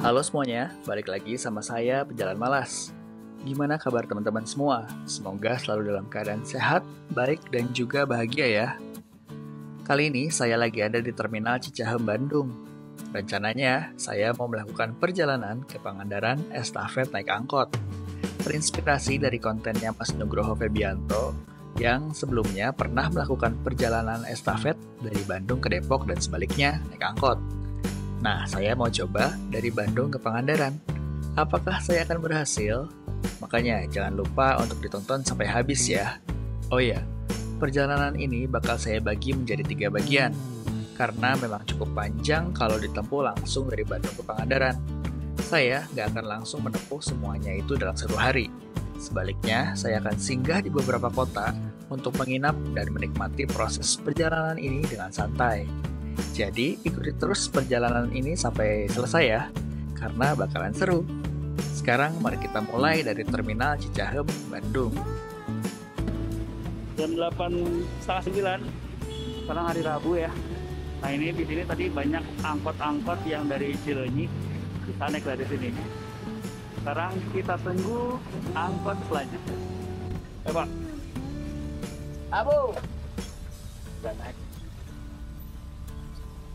Halo semuanya, balik lagi sama saya Pejalan Malas. Gimana kabar teman-teman semua? Semoga selalu dalam keadaan sehat, baik, dan juga bahagia ya. Kali ini saya lagi ada di Terminal Cicahem, Bandung. Rencananya, saya mau melakukan perjalanan ke Pangandaran estafet naik angkot. Terinspirasi dari kontennya Mas Nugroho Febianto, yang sebelumnya pernah melakukan perjalanan estafet dari Bandung ke Depok dan sebaliknya naik angkot. Nah, saya mau coba dari Bandung ke Pangandaran. Apakah saya akan berhasil? Makanya jangan lupa untuk ditonton sampai habis ya. Oh iya, perjalanan ini bakal saya bagi menjadi 3 bagian. Karena memang cukup panjang kalau ditempuh langsung dari Bandung ke Pangandaran. Saya nggak akan langsung menempuh semuanya itu dalam 1 hari. Sebaliknya, saya akan singgah di beberapa kota untuk menginap dan menikmati proses perjalanan ini dengan santai. Jadi, ikuti terus perjalanan ini sampai selesai ya, karena bakalan seru. Sekarang mari kita mulai dari Terminal Cicahem, Bandung. Jam 8:30, sekarang hari Rabu ya. Nah ini di sini tadi banyak angkot-angkot yang dari Cileunyi, kita naik dari sini. Sekarang kita tunggu angkot selanjutnya. Pak. Abu. Udah naik.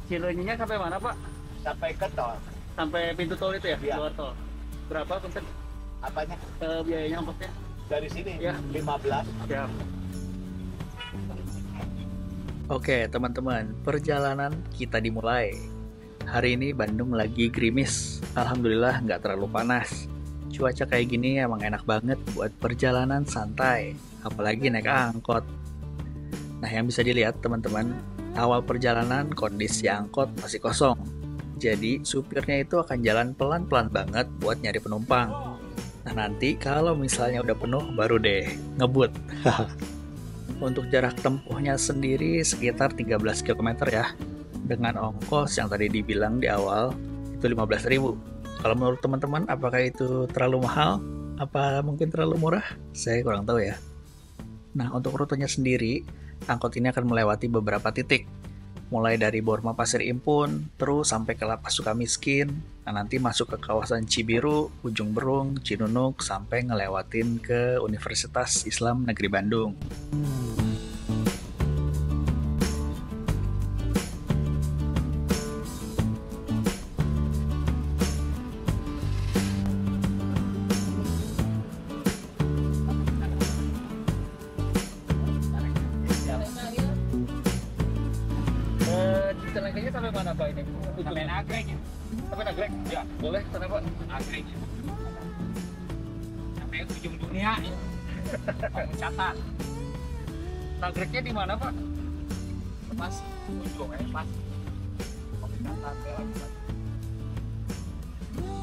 Cileunyinya sampai mana Pak? Sampai ke tol. Sampai pintu tol itu ya? Iya. Luar tol. Berapa konten Apanya? biayanya angkotnya? Dari sini Ya. 15. Ya. Oke teman-teman, perjalanan kita dimulai. Hari ini Bandung lagi gerimis, alhamdulillah nggak terlalu panas. Cuaca kayak gini emang enak banget buat perjalanan santai, apalagi naik angkot. Nah yang bisa dilihat teman-teman, awal perjalanan kondisi angkot masih kosong. Jadi supirnya itu akan jalan pelan-pelan banget buat nyari penumpang. Nah nanti kalau misalnya udah penuh baru deh ngebut. Untuk jarak tempuhnya sendiri sekitar 13 km ya. Dengan ongkos yang tadi dibilang di awal itu 15.000. Kalau menurut teman-teman apakah itu terlalu mahal? Apa mungkin terlalu murah? Saya kurang tahu ya. Nah untuk rutenya sendiri, angkot ini akan melewati beberapa titik. Mulai dari Borma Pasir Impun, terus sampai ke Lapas Sukamiskin. Nah nanti masuk ke kawasan Cibiru, Ujung Berung, Cinunuk, sampai ngelewatin ke Universitas Islam Negeri Bandung. Cilengkanya sampai mana Pak ini? Sampai Nagrek ya. Sampai Nagrek? Ya, boleh sana Pak. Nagrek ya. Sampai ujung dunia ya. Kamu catat. Nagreknya di mana Pak? Pas ujung pas. Kamu catat ya.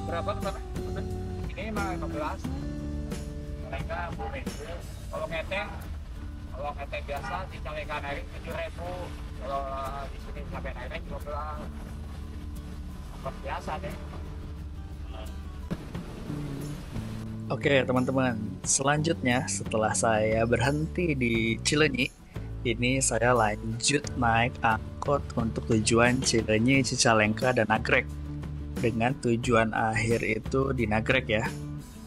Berapa ke sana? Ini mah 15. Mereka boleh. Kalau ngeteng biasa di Cilengka naik 7.000. Kalau di sini sampai naik 12. Angkot biasa deh. Oke teman-teman, selanjutnya setelah saya berhenti di Cileunyi, ini saya lanjut naik angkot untuk tujuan Cileunyi, Cicalengka, dan Nagrek. Dengan tujuan akhir itu di Nagrek ya.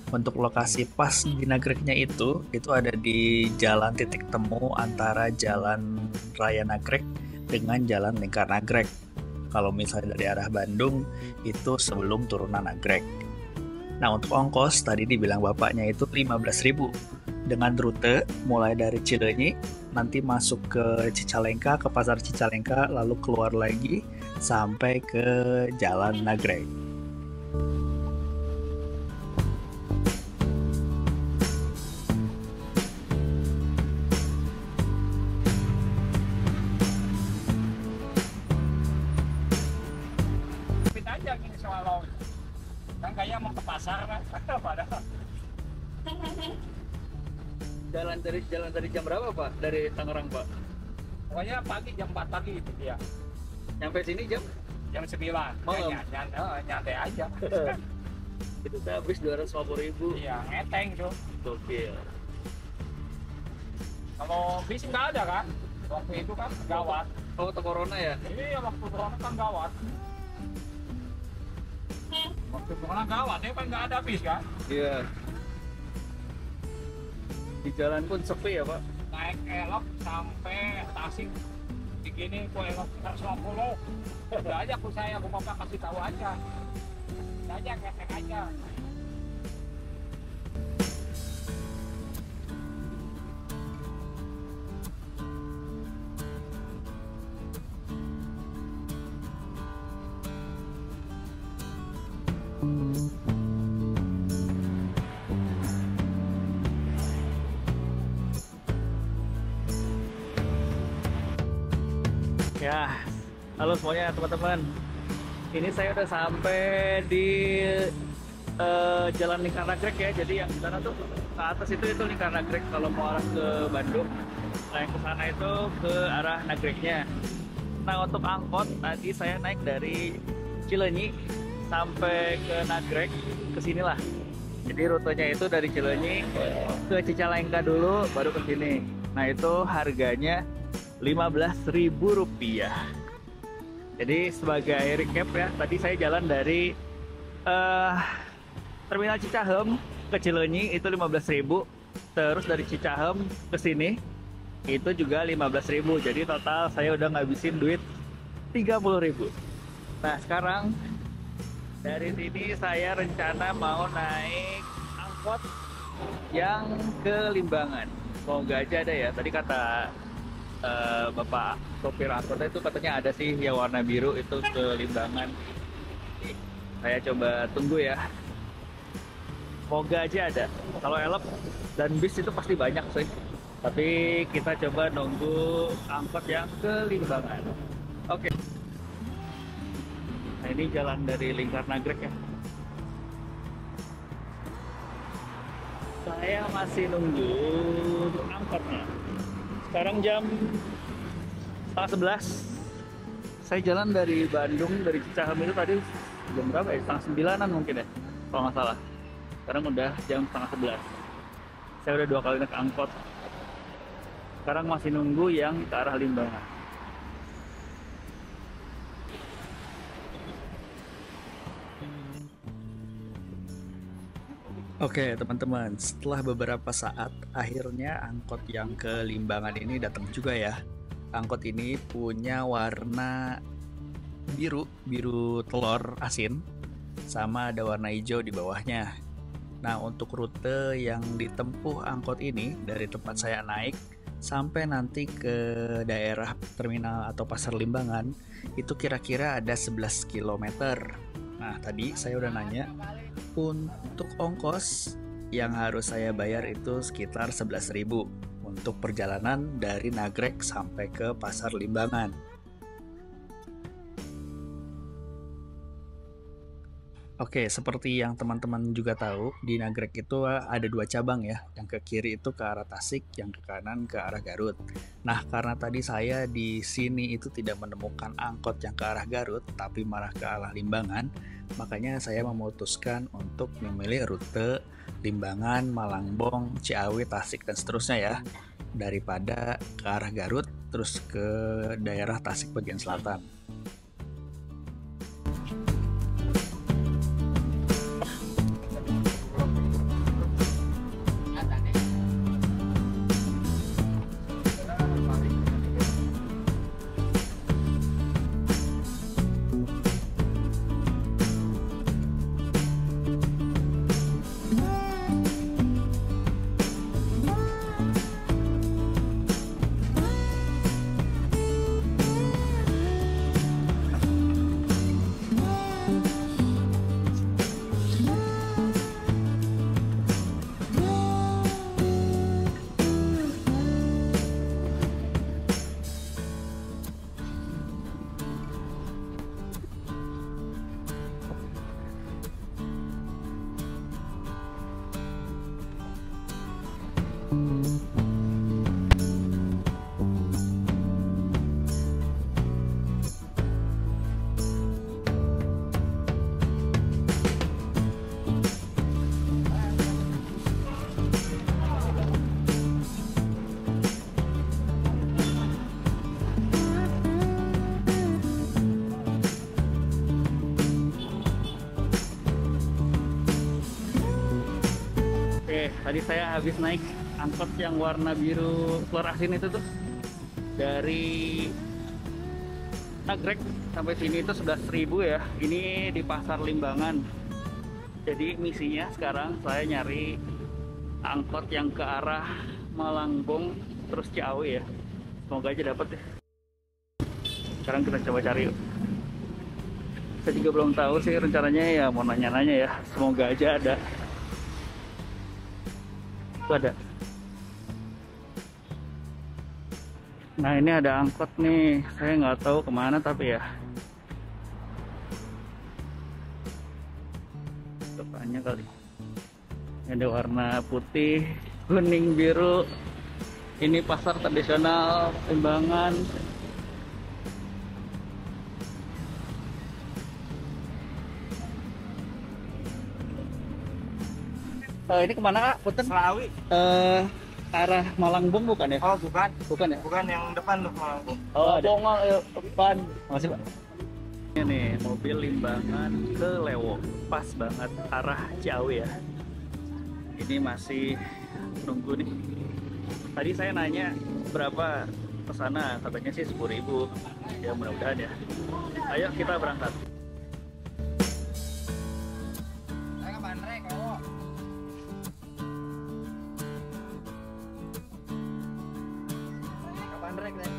Untuk lokasi pas di Nagreknya itu ada di jalan titik temu antara Jalan Raya Nagrek dengan Jalan Lingkar Nagrek. Kalau misalnya dari arah Bandung, itu sebelum turunan Nagrek. Nah untuk ongkos, tadi dibilang bapaknya itu 15.000. Dengan rute mulai dari Cileunyi, nanti masuk ke Cicalengka, ke Pasar Cicalengka, lalu keluar lagi sampai ke Jalan Nagrek. Kan kayak mau ke pasar kan, padahal. Jalan dari jam berapa Pak? Dari Tangerang Pak? Pokoknya pagi jam 4 pagi itu dia. Nyampe sini jam 9. Malam? Nyantai aja. itu saya habis 250.000. Iya, ngeteng tuh. Gokil. Kalau bis nggak ada kan? Waktu itu kan gawat. Oh, waktu corona ya? Iya, waktu corona kan gawat. Waktu pulang gawat, dia kan nggak ada bis kan. Iya. Di jalan pun sepi ya Pak. Naik elok sampai Tasik. Di gini ku elok 150. Udah aja aku saya, aku bapak kasih tahu aja. Udah aja, ngetek aja. Ya, halo semuanya teman-teman. Ini saya udah sampai di Jalan Lingkar Nagrek ya. Jadi yang di sana tuh ke atas itu Lingkar Nagrek kalau mau arah ke Bandung. Nah yang ke sana itu ke arah Nagreknya. Nah untuk angkot tadi saya naik dari Cileunyi sampai ke Nagrek, ke sinilah. Jadi rutenya itu dari Cileunyi ke Cicalengka dulu, baru ke sini. Nah itu harganya Rp15.000. Jadi sebagai recap ya, tadi saya jalan dari Terminal Cicahem ke Cileunyi itu 15.000. Terus dari Cicahem ke sini itu juga 15.000. Jadi total saya udah ngabisin duit 30.000. Nah sekarang dari sini saya rencana mau naik angkot yang ke Limbangan. Semoga aja ada ya. Tadi kata Bapak sopir angkotnya itu katanya ada sih yang warna biru itu ke Limbangan. Saya coba tunggu ya. Semoga aja ada. Kalau elep dan bis itu pasti banyak sih. Tapi kita coba nunggu angkot yang ke Limbangan. Oke. Nah ini jalan dari Lingkar Nagrek ya. Saya masih nunggu angkotnya. Sekarang jam 10:30. Saya jalan dari Bandung, dari Cicahem itu tadi jam berapa ya? 10:30 mungkin ya, kalau nggak salah. Sekarang udah jam 10:30. Saya udah 2 kali naik angkot. Sekarang masih nunggu yang ke arah Limbangan. Oke teman-teman, setelah beberapa saat akhirnya angkot yang ke Limbangan ini datang juga ya. Angkot ini punya warna biru telur asin, sama ada warna hijau di bawahnya. Nah untuk rute yang ditempuh angkot ini dari tempat saya naik sampai nanti ke daerah terminal atau pasar Limbangan itu kira-kira ada 11 km. Nah tadi saya udah nanya, untuk ongkos yang harus saya bayar itu sekitar 11.000 untuk perjalanan dari Nagrek sampai ke pasar Limbangan. Oke, seperti yang teman-teman juga tahu, di Nagrek itu ada 2 cabang ya. Yang ke kiri itu ke arah Tasik, yang ke kanan ke arah Garut. Nah, karena tadi saya di sini itu tidak menemukan angkot yang ke arah Garut, tapi malah ke arah Limbangan, makanya saya memutuskan untuk memilih rute Limbangan, Malangbong, Ciawi, Tasik, dan seterusnya ya. Daripada ke arah Garut, terus ke daerah Tasik bagian selatan. Tadi saya habis naik angkot yang warna biru telur asin itu tuh, dari Nagrek sampai sini itu 11.000 ya. Ini di Pasar Limbangan. Jadi misinya sekarang saya nyari angkot yang ke arah Malangbong terus Ciawi ya. Semoga aja dapet ya. Sekarang kita coba cari yuk. Saya juga belum tahu sih rencananya, ya mau nanya-nanya ya. Semoga aja ada. Itu ada. Nah ini ada angkot nih, saya nggak tahu kemana tapi ya. Depannya kali. Ini ada warna putih, kuning, biru. Ini pasar tradisional Limbangan. Ini kemana Kak? Punten? Selawi. Arah Malangbong bukan ya? Oh bukan, Bukan ya? bukan yang depan tuh malah. Oh, Bongol depan. Makasih, Pak. Ini nih, mobil Limbangan ke Lewo. Pas banget arah Ciawi ya. Ini masih nunggu nih. Tadi saya nanya berapa ke sana, katanya sih 10.000. Ya mudah-mudahan ya. Ayo kita berangkat. Saya ke Bandrek, oh. Ke Bandrek deh.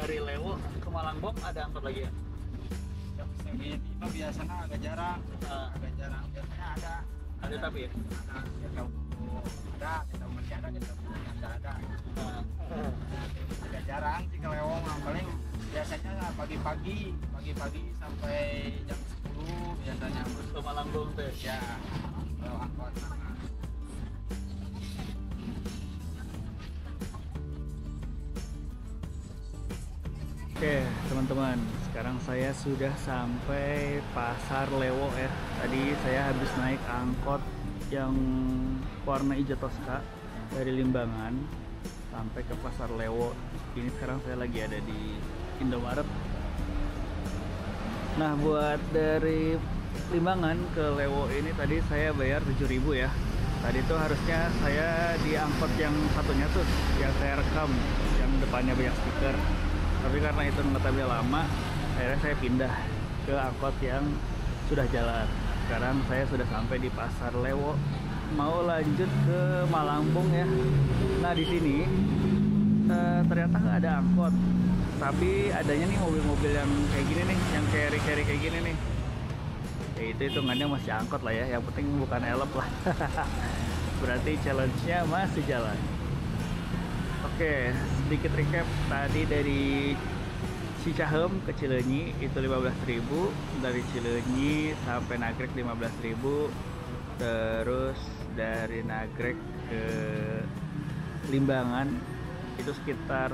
Dari Lewo ke Malangbong ada angkot lagi ya? Ini biasanya agak jarang, biasanya ada. Ada tapi ya? Ada, kita masih ada, kita ada. Agak jarang sih ke Lewong, paling biasanya pagi-pagi sampai jam 10 biasanya. Ke Malangbong tuh ya? Ya, kalau angkot. Oke teman-teman, sekarang saya sudah sampai Pasar Lewo ya. Tadi saya habis naik angkot yang warna hijau toska dari Limbangan sampai ke Pasar Lewo. Ini sekarang saya lagi ada di Indomaret. Nah buat dari Limbangan ke Lewo ini tadi saya bayar 7.000 ya. Tadi tuh harusnya saya di angkot yang satunya tuh yang saya rekam, yang depannya banyak stiker. Tapi karena itu ngetabnya lama, akhirnya saya pindah ke angkot yang sudah jalan. Sekarang saya sudah sampai di Pasar Lewo, mau lanjut ke Malangbong ya. Nah di sini ternyata nggak ada angkot, tapi adanya nih mobil-mobil yang kayak gini nih, yang carry kayak gini nih. Ya itu hitungannya masih angkot lah ya, yang penting bukan elep lah. Berarti challenge-nya masih jalan. Oke, sedikit recap. Tadi dari Cicahem ke Cileunyi itu 15.000, dari Cileunyi sampai Nagrek 15.000, terus dari Nagrek ke Limbangan itu sekitar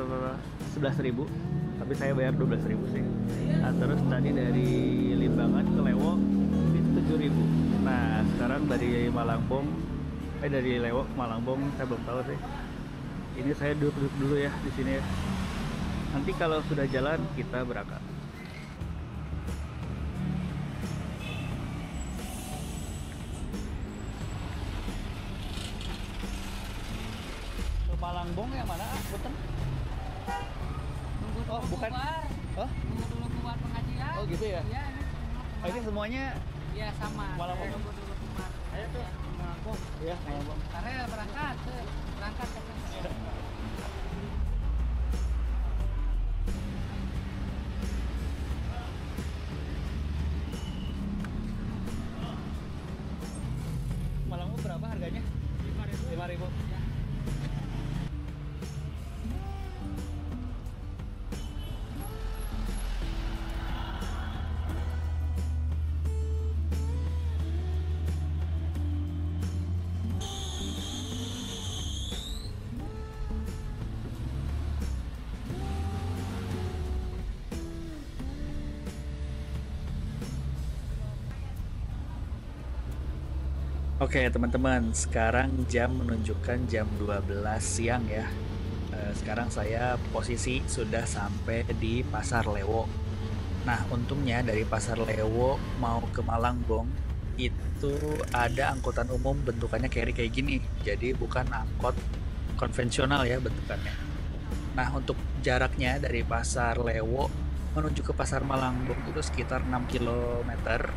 11.000, tapi saya bayar 12.000 sih. Nah, terus tadi dari Limbangan ke Lewo itu 7.000. Nah, sekarang dari Malangbong dari Lewo ke Malangbong saya belum tahu sih. Ini saya duduk dulu ya di sini ya. Nanti kalau sudah jalan kita berangkat. Ke Malangbong yang mana? Buten? Nunggu Oh, bukan. keluar. Oh, Nunggu dulu keluar pengajian. oh gitu ya. Iya, Ini semuanya iya sama. Malangbong. Nunggu dulu keluar. Ayo tuh. Malangbong. ya Malangbong. Karena berangkat ke Oke teman-teman, sekarang jam menunjukkan jam 12 siang ya. Sekarang saya posisi sudah sampai di Pasar Lewo. Nah, untungnya dari Pasar Lewo mau ke Malangbong itu ada angkutan umum bentukannya carry kayak gini. Jadi bukan angkot konvensional ya bentukannya. Nah, untuk jaraknya dari Pasar Lewo menuju ke Pasar Malangbong itu sekitar 6 kilometer.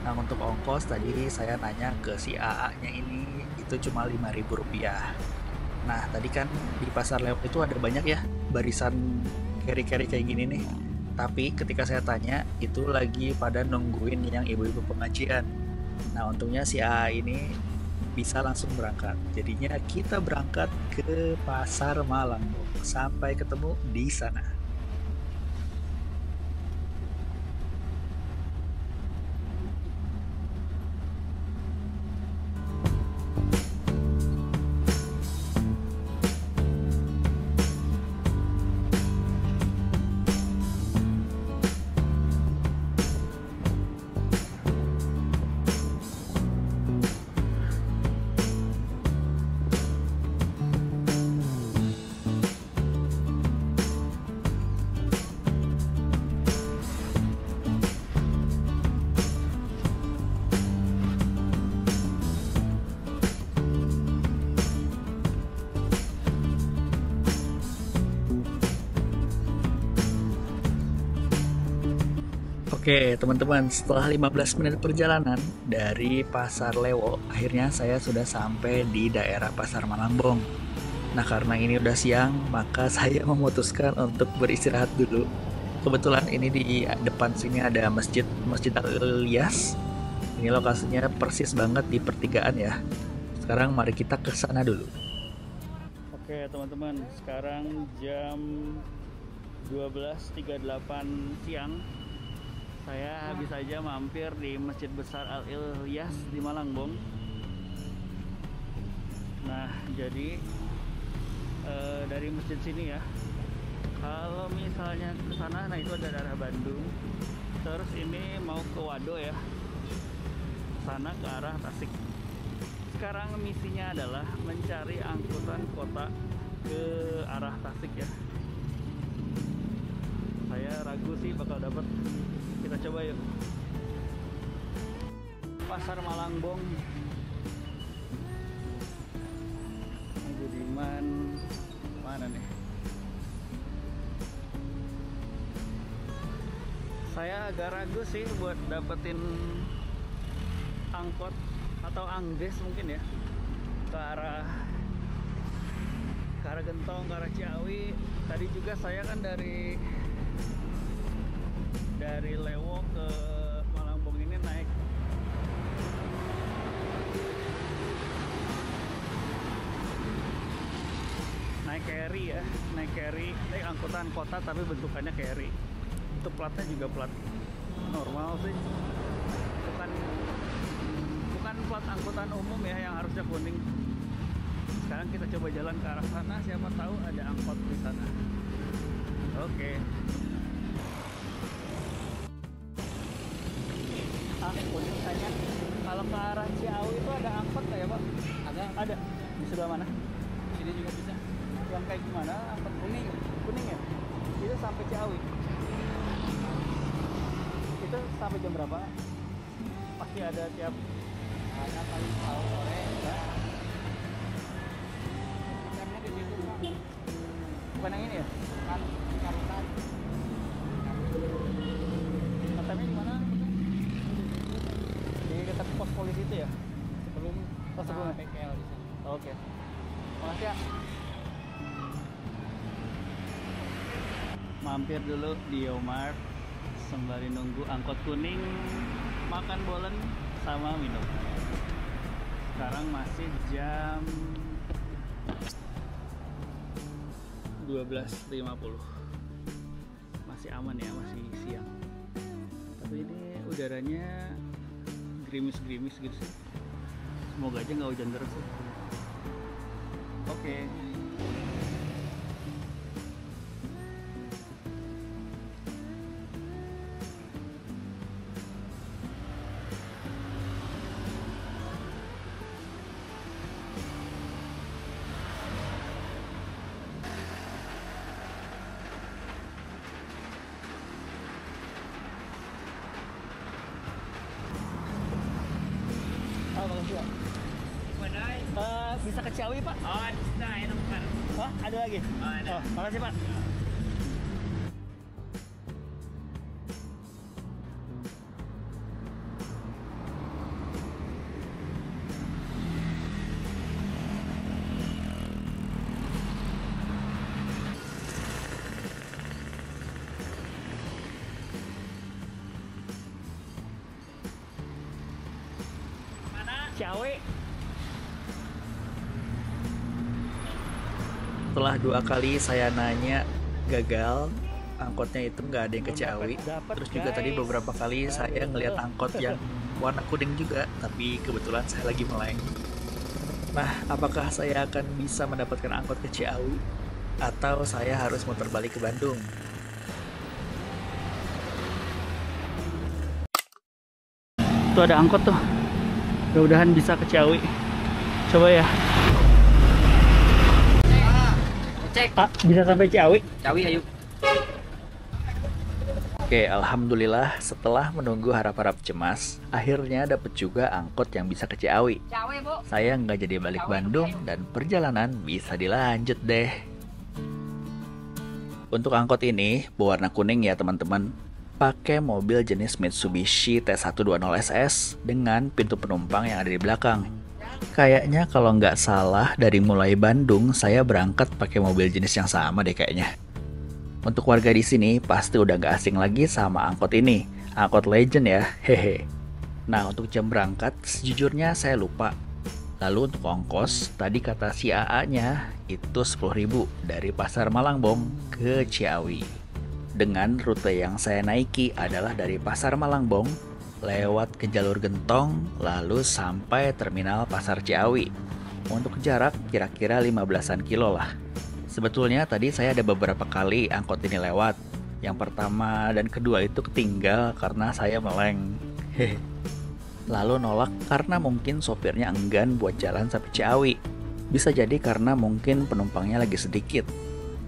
Nah, untuk ongkos tadi saya nanya ke si AA-nya ini itu cuma Rp5.000. Nah, tadi kan di Pasar Lewo itu ada banyak ya barisan carry-carry kayak gini nih. Tapi ketika saya tanya, itu lagi pada nungguin yang ibu-ibu pengajian. Nah, untungnya si AA ini bisa langsung berangkat. Jadinya kita berangkat ke Pasar Malangbong. Sampai ketemu di sana. Oke, teman-teman, setelah 15 menit perjalanan dari Pasar Lewo, akhirnya saya sudah sampai di daerah Pasar Malangbong. Nah, karena ini udah siang, maka saya memutuskan untuk beristirahat dulu. Kebetulan ini di depan sini ada Masjid Al-Ilyas. Ini lokasinya persis banget di pertigaan ya. Sekarang mari kita ke sana dulu. Oke, teman-teman, sekarang jam 12.38 siang. Saya bisa aja mampir di Masjid Besar Al-Ilyas di Malangbong. Nah, jadi dari masjid sini ya, kalau misalnya ke sana, nah itu ada daerah Bandung. Terus ini mau ke Wado ya, sana ke arah Tasik. Sekarang misinya adalah mencari angkutan kota ke arah Tasik ya. Saya ragu sih bakal dapat. Kita coba yuk. Pasar Malangbong. Budiman mana nih? Saya agak ragu sih buat dapetin angkot atau angdes mungkin ya ke arah Gentong, ke arah Ciawi. Tadi juga saya kan dari Lewo ke Malangbong ini naik carry ya, naik angkutan kota tapi bentukannya carry. Itu platnya juga plat normal sih, bukan plat angkutan umum ya yang harusnya kuning. Sekarang kita coba jalan ke arah sana, siapa tahu ada angkot di sana. Oke. Kuning tanya, kalau ke arah Ciawi itu ada angkot nggak ya Pak? Ada. Di sebelah mana? Sini juga bisa. Yang kayak gimana? Angkot kuning ya? Itu sampai Ciawi. Itu sampai jam berapa? Pasti ada tiap. Ada paling tahu sore ya. Karena di situ Pak. Bukan yang ini ya? Kan karutan. Ngetemnya di mana? Di dekat pos polisi itu ya? Sebelum PKL di sana. Oke. Makasih ya. Mampir dulu di Yomart sembari nunggu angkot kuning, makan bolen sama minum. Sekarang masih jam 12.50. Masih aman ya, masih siang. Tapi ini udaranya gerimis-gerimis gitu sih. Semoga aja nggak hujan terus sih. Oke. bisa ke Ciawi, Pak? Oh, nah, enak banget. Wah, ada lagi? Oh, ada. Oh, makasih, Pak. Ciawi. Setelah 2 kali saya nanya gagal, angkotnya itu nggak ada yang ke Ciawi. Terus juga tadi beberapa kali saya ngelihat angkot yang warna kuning juga, tapi kebetulan saya lagi meleng. Nah, apakah saya akan bisa mendapatkan angkot ke Ciawi? Atau saya harus muter balik ke Bandung? Tuh ada angkot tuh. Mudah-mudahan bisa ke Ciawi. Coba ya. Cek. Pak, bisa sampai Ciawi? Ciawi, ayo. Oke, alhamdulillah setelah menunggu harap-harap cemas, akhirnya dapet juga angkot yang bisa ke Ciawi. Ciawi, Bu. Saya nggak jadi balik Bandung dan perjalanan bisa dilanjut deh. Untuk angkot ini berwarna kuning ya teman-teman. Pakai mobil jenis Mitsubishi T120SS dengan pintu penumpang yang ada di belakang. Kayaknya kalau nggak salah dari mulai Bandung saya berangkat pakai mobil jenis yang sama deh kayaknya. Untuk warga di sini pasti udah nggak asing lagi sama angkot ini, angkot legend ya, hehe. Nah untuk jam berangkat sejujurnya saya lupa. Lalu untuk ongkos tadi kata si AA-nya itu 10.000 dari Pasar Malangbong ke Ciawi. Dengan rute yang saya naiki adalah dari Pasar Malangbong lewat ke jalur Gentong lalu sampai terminal Pasar Ciawi. Untuk jarak kira-kira 15-an kilo lah. Sebetulnya tadi saya ada beberapa kali angkot ini lewat. Yang pertama dan kedua itu ketinggal karena saya meleng. Hehe. Lalu nolak karena mungkin sopirnya enggan buat jalan sampai Ciawi. Bisa jadi karena mungkin penumpangnya lagi sedikit.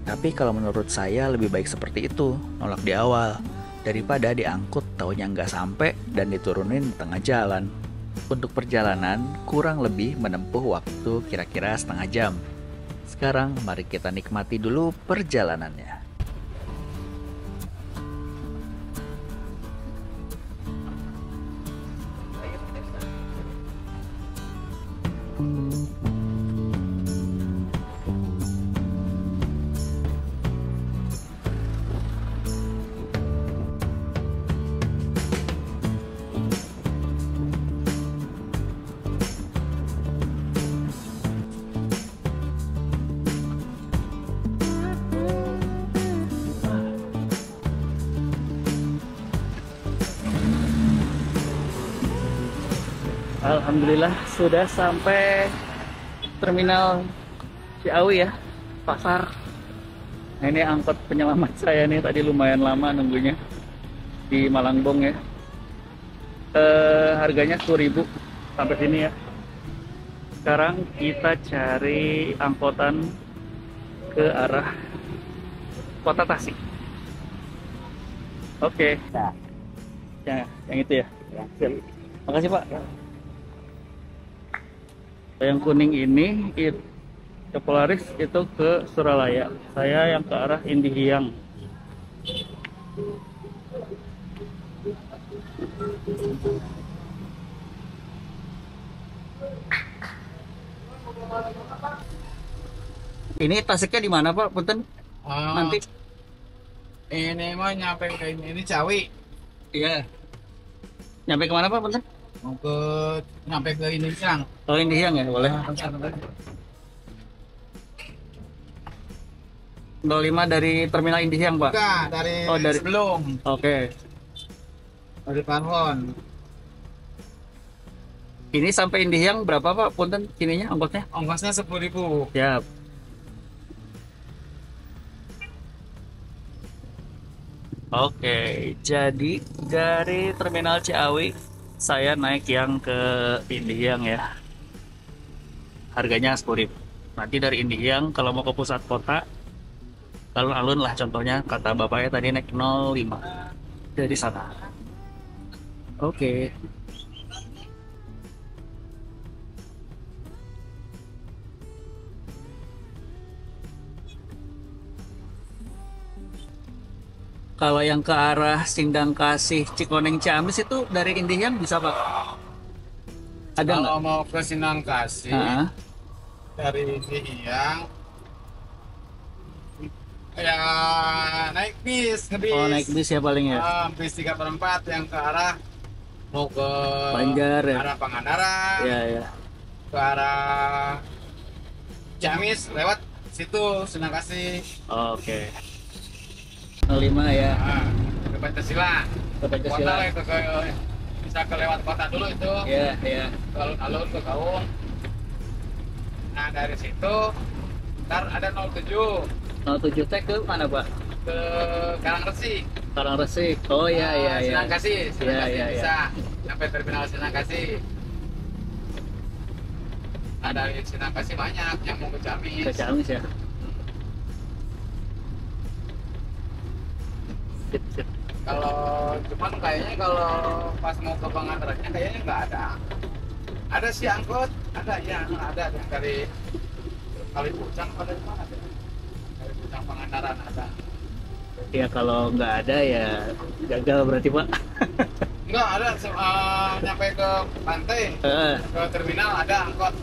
Tapi kalau menurut saya lebih baik seperti itu, nolak di awal, daripada diangkut taunya nggak sampai dan diturunin di tengah jalan. Untuk perjalanan kurang lebih menempuh waktu kira-kira setengah jam. Sekarang mari kita nikmati dulu perjalanannya. Alhamdulillah sudah sampai terminal Ciawi ya, pasar. Nah, ini angkot penyelamat saya nih, tadi lumayan lama nunggunya di Malangbong ya. Harganya 10.000 sampai sini ya. Sekarang kita cari angkotan ke arah Kota Tasik. Oke. Nah. Yang itu ya. Ya. Siap. Makasih Pak. Yang kuning ini ke Polaris itu ke Suralaya. Saya yang ke arah Indihiyang. Ini Tasiknya di mana Pak? Punten. Nanti Ini mah nyampe ke ini Ciawi. iya. Nyampe kemana Pak? Punten. Mau nyampe ke ini Siang. Oh Indihiyang ya, boleh. 05 dari terminal Indihiyang Pak. Enggak, dari Oh, dari- sebelum. Oke. Dari Parhon. Ini sampai Indihiyang berapa Pak? Punten ininya ongkosnya? Ongkosnya 10.000. Siap. Oke, jadi dari terminal Ciawi saya naik yang ke Indihiyang ya. Harganya 10.000. Nanti dari Indihiyang kalau mau ke pusat kota, alun-alun lah contohnya, kata bapaknya tadi naik 05 dari sana. Oke. Kalau yang ke arah Sindang Kasih, Cikoneng, Ciamis itu dari Indihang bisa Pak? Ada nggak? Kalau mau ke Sindang Kasih Ah, dari Indihang ya naik bis, oh naik bis ya paling ya. bis 3/4 yang ke arah mau ke Banjar ya. arah Pangandaran, Ya ya. ke arah Ciamis lewat situ Sindang Kasih. Oke. 05 ya. Nah, ke Pancasila. Ke Kota Pancasila. lah itu bisa ke lewat kota dulu itu. Ya ya. Ke alun-alun ke Kaung. Nah dari situ ntar ada 07 07 teh ke mana Pak? ke Karangresi. Karangresik. Oh ya ya ya. Sindang Kasih Iya, iya, bisa sampai terminal Sindang Kasih. Nah dari Sindang Kasih banyak yang mau ke Ciamis. Ke Ciamis ya. Sip, sip. Kalau cuman kayaknya kalau pas mau ke Pangandarannya kayaknya nggak ada. Ada sih angkot, ada ya, ada yang dari Kali Pucang pada mana ada. Kali Pucang Pangandaran ada. Ya kalau nggak ada ya gagal berarti Pak. Enggak ada nyampe ke pantai, Eh, ke terminal ada angkot.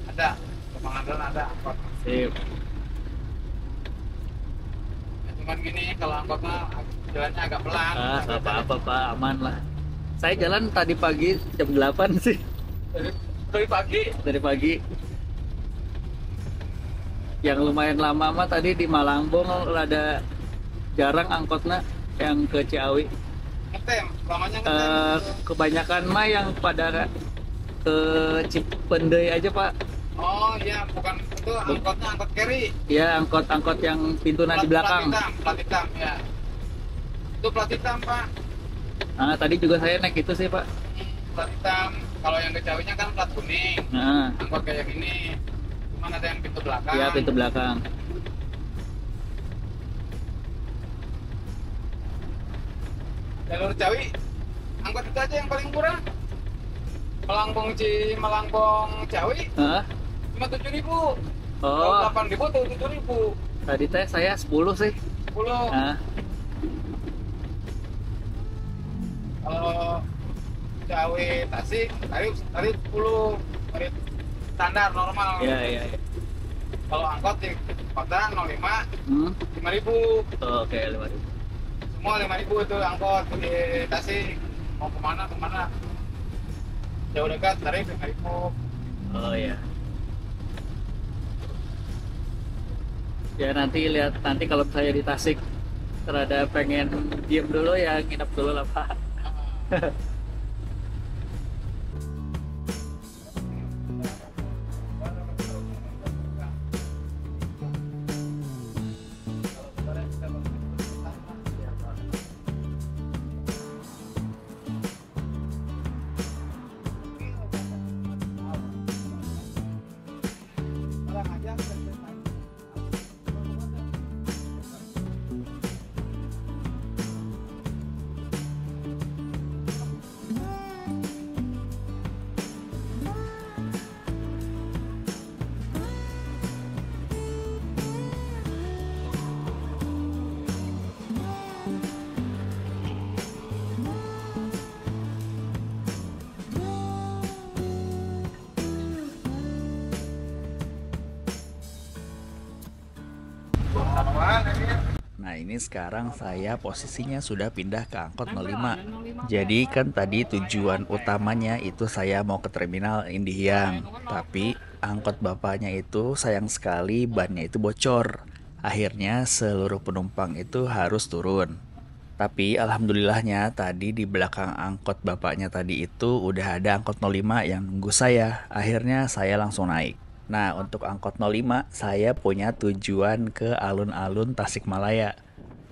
Ada. Ke Pangandaran ada angkot. sip. Ya, cuman gini kalau angkotnya jalannya agak pelan. Ah, nggak apa-apa Pak, aman lah. Saya jalan tadi pagi jam 8 sih. Dari pagi. Dari pagi. Yang lumayan lama mah tadi di Malangbong ada jarang angkotnya yang ke Ciawi. Ngetem, lamanya ngetem. Kebanyakan mah yang pada ke Cipendei aja Pak. Oh iya, bukan itu angkotnya angkot carry. Ya angkot-angkot yang pintunya di belakang. Plat hitam, ya. Itu plat hitam, Pak. Nah, tadi juga saya naik itu sih Pak. Plat hitam. Kalau yang ke Ciawinya kan plat kuning. Nah, Angkot kayak gini. Cuman ada yang pintu belakang. ya pintu belakang. Jalur Ciawi, angkot itu aja yang paling murah. Malangbong Ciawi Hah? cuma 7.000. Kalau Oh, 8.000 tuh 7.000. tadi teh saya 10 sih. 10. Nah, Kalau Ciawi Tasik tarif 10. Tarif standar normal. ya ya ya. Kalau angkot di kota 05 Hmm. 5.000. Oh, oke, 5.000. Semua 5.000 itu angkot di Tasik. Mau kemana? Jauh dekat tarif 5.000. Oh ya. Ya nanti lihat nanti kalau saya di Tasik terada pengen diem dulu ya nginep dulu lah Pak. Nah ini sekarang saya posisinya sudah pindah ke angkot 05. Jadi kan tadi tujuan utamanya itu saya mau ke terminal Indihang. Tapi angkot bapaknya itu sayang sekali bannya itu bocor. Akhirnya seluruh penumpang itu harus turun. Tapi alhamdulillahnya tadi di belakang angkot bapaknya tadi itu udah ada angkot 05 yang nunggu saya. Akhirnya saya langsung naik. Nah, untuk angkot 05 saya punya tujuan ke alun-alun Tasikmalaya.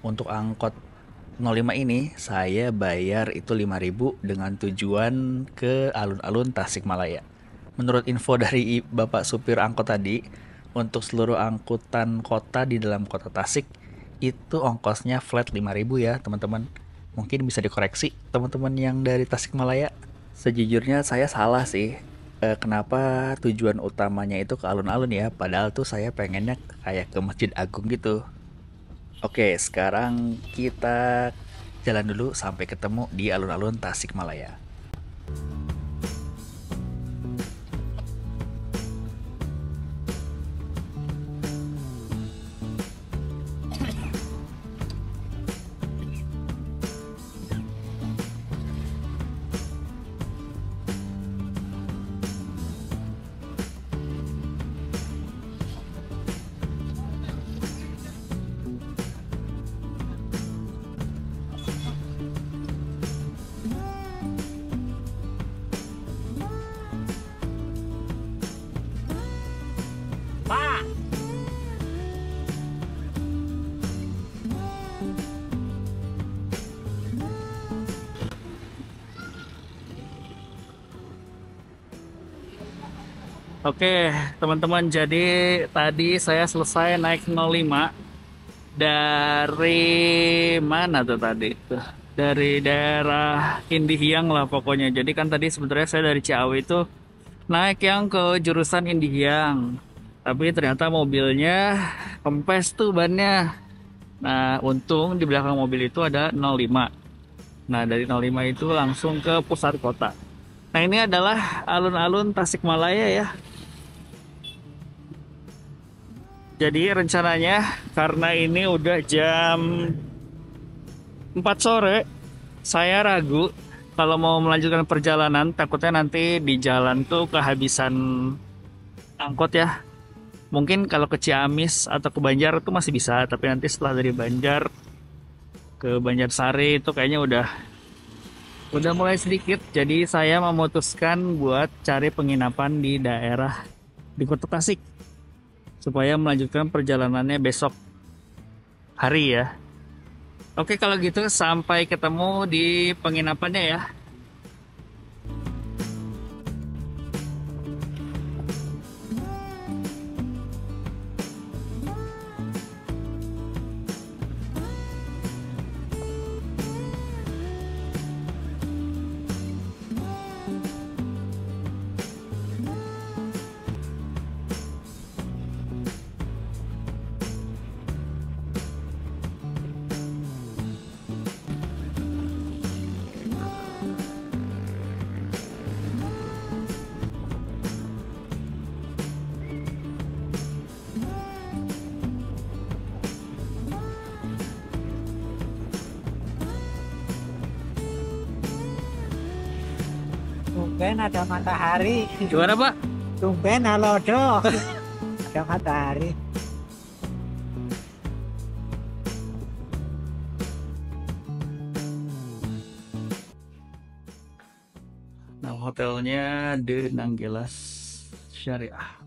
Untuk angkot 05 ini saya bayar itu 5.000 dengan tujuan ke alun-alun Tasikmalaya. Menurut info dari Bapak supir angkot tadi, untuk seluruh angkutan kota di dalam kota Tasik itu ongkosnya flat 5.000 ya teman-teman. Mungkin bisa dikoreksi teman-teman yang dari Tasikmalaya. Sejujurnya saya salah sih. Kenapa tujuan utamanya itu ke alun-alun ya? Padahal tuh saya pengennya kayak ke Masjid Agung gitu. Oke, sekarang kita jalan dulu sampai ketemu di alun-alun Tasikmalaya. Pak, Oke, teman-teman, jadi tadi saya selesai naik 05 dari mana tuh tadi? Tuh, dari daerah Indihiyang lah pokoknya. Jadi kan tadi sebenarnya saya dari Ciawi itu naik yang ke jurusan Indihiyang. Tapi ternyata mobilnya kempes tuh bannya. Nah, untung di belakang mobil itu ada 05. Nah, dari 05 itu langsung ke pusat kota. Nah, ini adalah alun-alun Tasikmalaya ya. Jadi rencananya karena ini udah jam 4 sore, saya ragu kalau mau melanjutkan perjalanan, takutnya nanti di jalan tuh kehabisan angkot ya. Mungkin kalau ke Ciamis atau ke Banjar tuh masih bisa, tapi nanti setelah dari Banjar ke Banjarsari itu kayaknya udah mulai sedikit. Jadi saya memutuskan buat cari penginapan di daerah di Kota Tasik supaya melanjutkan perjalanannya besok hari ya. Oke, kalau gitu sampai ketemu di penginapannya ya. Tumben ada matahari. Gimana Pak? Tumben halodo. Ada matahari. Nah, hotelnya The Nanggelas Syariah.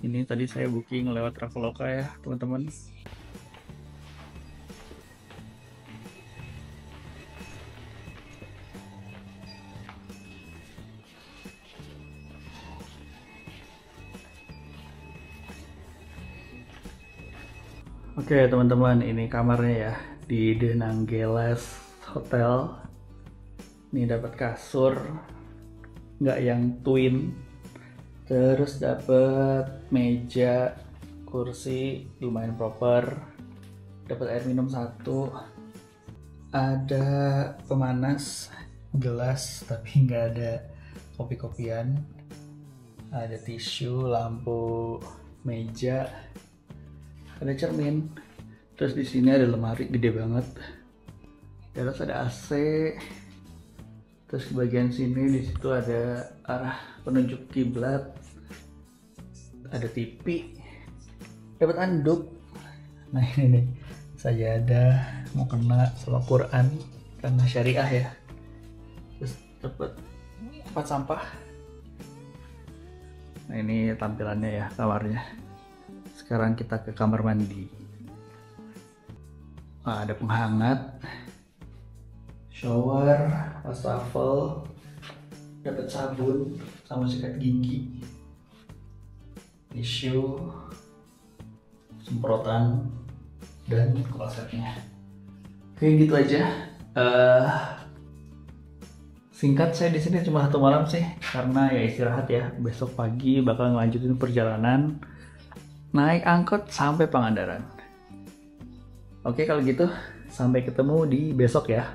Ini tadi saya booking lewat Traveloka ya, teman-teman. Oke, teman-teman, ini kamarnya ya di The Nanggelas Hotel. Ini dapat kasur, nggak yang twin. Terus dapat meja, kursi lumayan proper. Dapat air minum 1. Ada pemanas, gelas tapi nggak ada kopi-kopian. Ada tisu, lampu, meja, ada cermin. Terus di sini ada lemari gede banget. Terus ada AC. Terus di bagian sini di situ ada arah penunjuk kiblat, ada TV, dapat anduk. Nah ini nih sajadah mau kena sama Quran karena syariah ya. Terus dapat tempat sampah. Nah ini tampilannya ya kamarnya. Sekarang kita ke kamar mandi. Nah, ada penghangat, shower, wastafel, dapat sabun sama sikat gigi, tisu, semprotan, dan klosetnya. Oke, gitu aja. Singkat, saya di sini cuma 1 malam sih, karena ya istirahat ya. Besok pagi bakal ngelanjutin perjalanan naik angkot sampai Pangandaran. Oke, kalau gitu sampai ketemu di besok ya.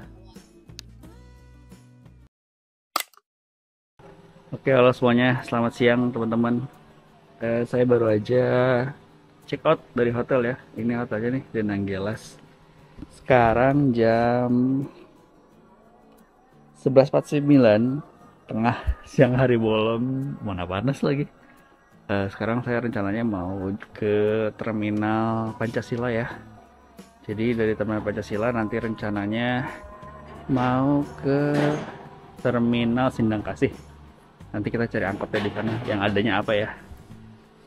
Oke, halo semuanya, selamat siang teman-teman. Saya baru aja check out dari hotel ya. Ini hotelnya nih, The Nanggelas. Sekarang jam 11.49, tengah siang hari bolong, mana panas lagi. Sekarang saya rencananya mau ke Terminal Pancasila ya. Jadi dari Terminal Pancasila nanti rencananya mau ke Terminal Sindang Kasih. Nanti kita cari angkotnya di sana, yang adanya apa ya.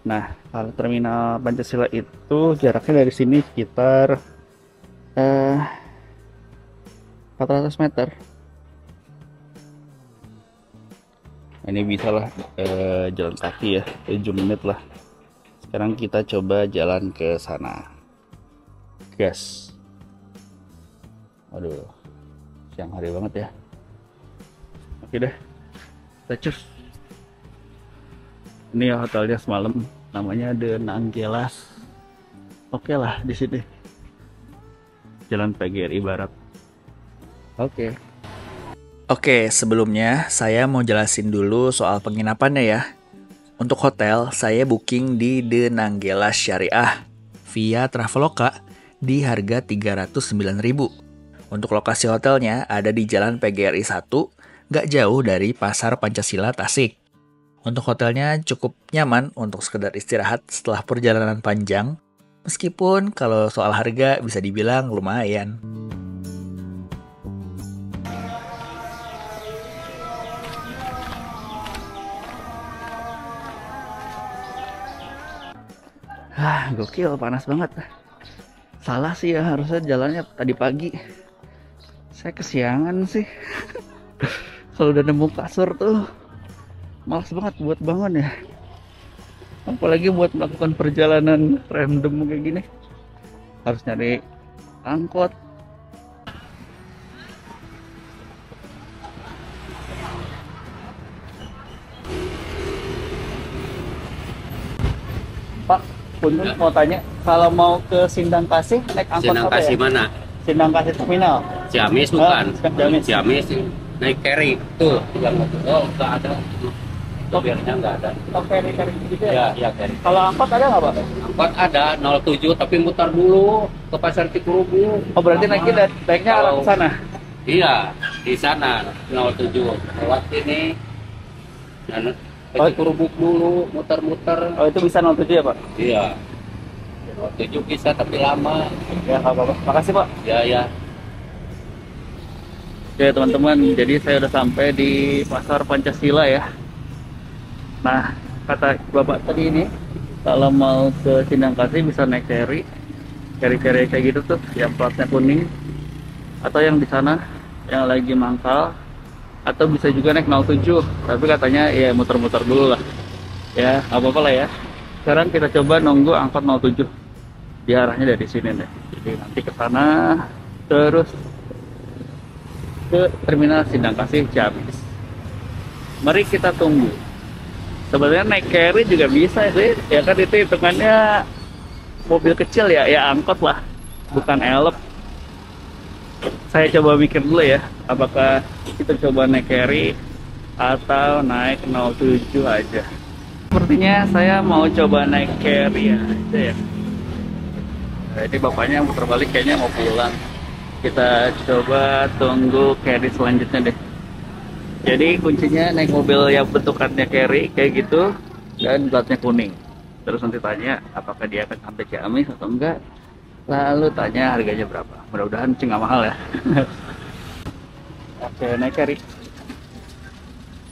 Nah, kalau Terminal Pancasila itu jaraknya dari sini sekitar 400 meter. Ini bisa lah jalan kaki ya, 7 menit lah. Sekarang kita coba jalan ke sana. Gas. Waduh, siang hari banget ya. Oke deh, kita cus. Ini ya hotelnya semalam, namanya The Nanggelas. Oke lah di sini. Jalan PGRI Barat. Oke. Oke, sebelumnya saya mau jelasin dulu soal penginapannya ya. Untuk hotel, saya booking di The Nanggelas Syariah via Traveloka di harga 309.000. Untuk lokasi hotelnya ada di Jalan PGRI 1, gak jauh dari Pasar Pancasila Tasik. Untuk hotelnya cukup nyaman untuk sekedar istirahat setelah perjalanan panjang, meskipun kalau soal harga bisa dibilang lumayan. Gokil, panas banget. Salah sih ya, harusnya jalannya tadi pagi. Saya kesiangan sih. Kalau udah nemu kasur tuh malas banget buat bangun ya. Apalagi buat melakukan perjalanan random kayak gini. Harus nyari angkot. Pak, Punten mau tanya, kalau mau ke Sindang Kasih naik angkot Sindang apa Kasih ya? mana? Sindang Kasih Terminal. Ciamis bukan? Ciamis. Ciamis naik ferry tuh. Oh, nggak ada. Sopirnya nggak ada. Oh, ferry gitu ya? Ya, ferry. Kalau angkot ada nggak Pak? Angkot ada 07 tapi mutar dulu ke Pasar Cikurubu. Oh, berarti nanti naiknya arah ke sana? Iya, di sana 07 lewat ini. Dan ke Cikurubuk dulu, muter-muter. Oh, itu bisa 07 ya Pak? Iya. 07 bisa tapi lama. Ya, nggak apa-apa. Makasih Pak. Ya. Oke teman-teman, jadi saya udah sampai di Pasar Pancasila ya. Nah, kata bapak tadi ini, kalau mau ke Sindang Kasih bisa naik ferry kayak gitu tuh, yang platnya kuning, atau yang di sana yang lagi mangkal, atau bisa juga naik 07. Tapi katanya ya muter-muter dulu lah. Ya, nggak apa-apa lah ya. Sekarang kita coba nunggu angkot 07. Di arahnya dari sini deh. Jadi nanti ke sana, terus ke Terminal Sindang Kasih Ciamis. Mari kita tunggu. Sebenarnya naik carry juga bisa sih, ya kan itu hitungannya mobil kecil ya, ya angkot lah, bukan elep. Saya coba mikir dulu ya, apakah kita coba naik carry atau naik 07 aja. Sepertinya saya mau coba naik carry aja ya. Jadi bapaknya muter balik kayaknya mau pulang. Kita coba tunggu carry selanjutnya deh. Jadi kuncinya naik mobil yang bentukannya carry kayak gitu dan platnya kuning. Terus nanti tanya apakah dia akan sampai Ciamis atau enggak. Lalu tanya harganya berapa. Mudah-mudahan sih nggak mahal ya. Oke, naik carry.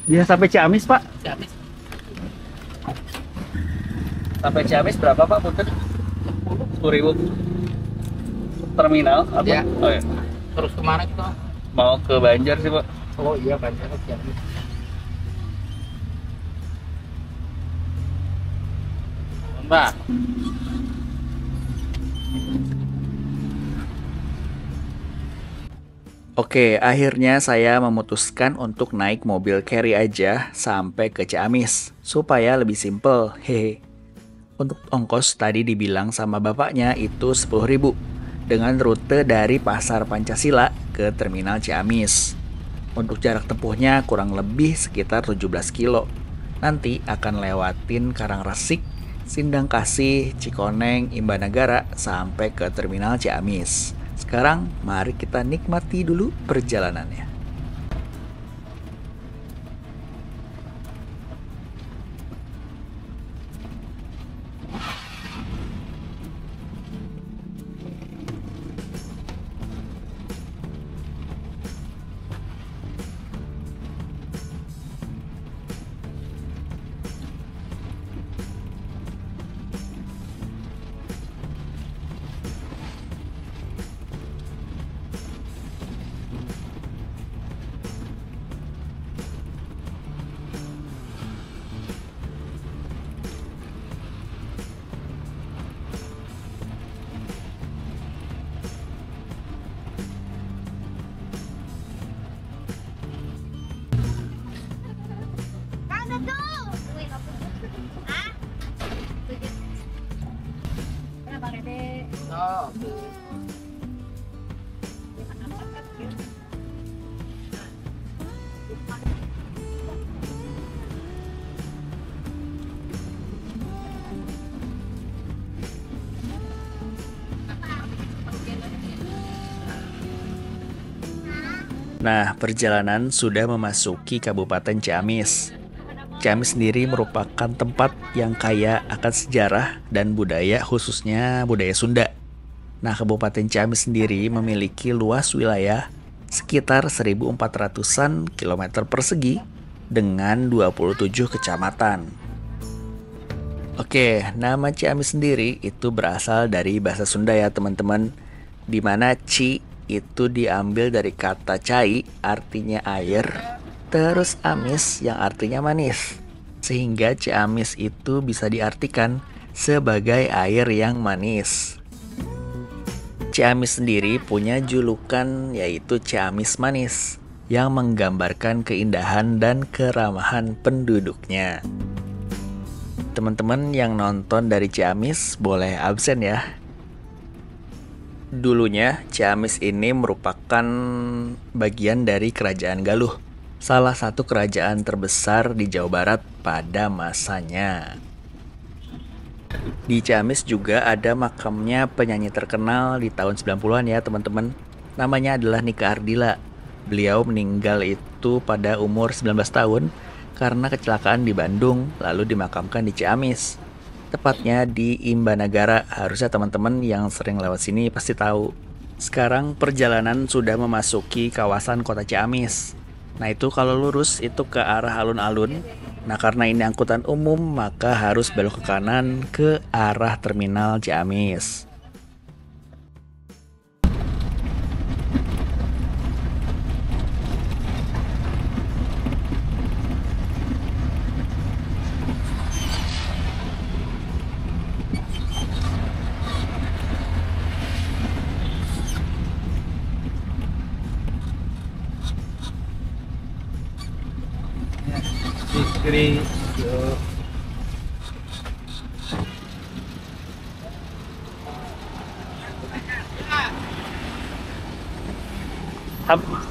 Bisa sampai Ciamis Pak? Ciamis. Sampai Ciamis berapa Pak? Punten? 10.000. Terminal apa? Ya. Oh, ya. Terus kemana kita? Mau ke Banjar sih Pak. Oh iya, Banjar Ciamis. Mbak. Oke, akhirnya saya memutuskan untuk naik mobil carry aja sampai ke Ciamis, supaya lebih simple, hehe. Untuk ongkos tadi dibilang sama bapaknya itu 10.000. dengan rute dari Pasar Pancasila ke Terminal Ciamis. Untuk jarak tempuhnya kurang lebih sekitar 17 kilo. Nanti akan lewatin Karangresik, Sindang Kasih, Cikoneng, Imbanagara sampai ke Terminal Ciamis. Sekarang mari kita nikmati dulu perjalanannya. Nah, perjalanan sudah memasuki Kabupaten Ciamis. Ciamis sendiri merupakan tempat yang kaya akan sejarah dan budaya, khususnya budaya Sunda. Nah, Kabupaten Ciamis sendiri memiliki luas wilayah sekitar 1.400-an kilometer persegi dengan 27 kecamatan. Oke, nama Ciamis sendiri itu berasal dari bahasa Sunda ya teman-teman, di mana Ci itu diambil dari kata cai, artinya air, terus amis yang artinya manis. Sehingga Ciamis itu bisa diartikan sebagai air yang manis. Ciamis sendiri punya julukan yaitu Ciamis Manis, yang menggambarkan keindahan dan keramahan penduduknya. Teman-teman yang nonton dari Ciamis boleh absen ya. Dulunya Ciamis ini merupakan bagian dari Kerajaan Galuh, salah satu kerajaan terbesar di Jawa Barat pada masanya. Di Ciamis juga ada makamnya penyanyi terkenal di tahun 90-an ya teman-teman. Namanya adalah Nika Ardila. Beliau meninggal itu pada umur 19 tahun karena kecelakaan di Bandung, lalu dimakamkan di Ciamis. Tepatnya di Imbanagara, harusnya teman-teman yang sering lewat sini pasti tahu. Sekarang perjalanan sudah memasuki kawasan kota Ciamis. Nah itu kalau lurus itu ke arah alun-alun. Nah karena ini angkutan umum maka harus belok ke kanan ke arah Terminal Ciamis. Kiri.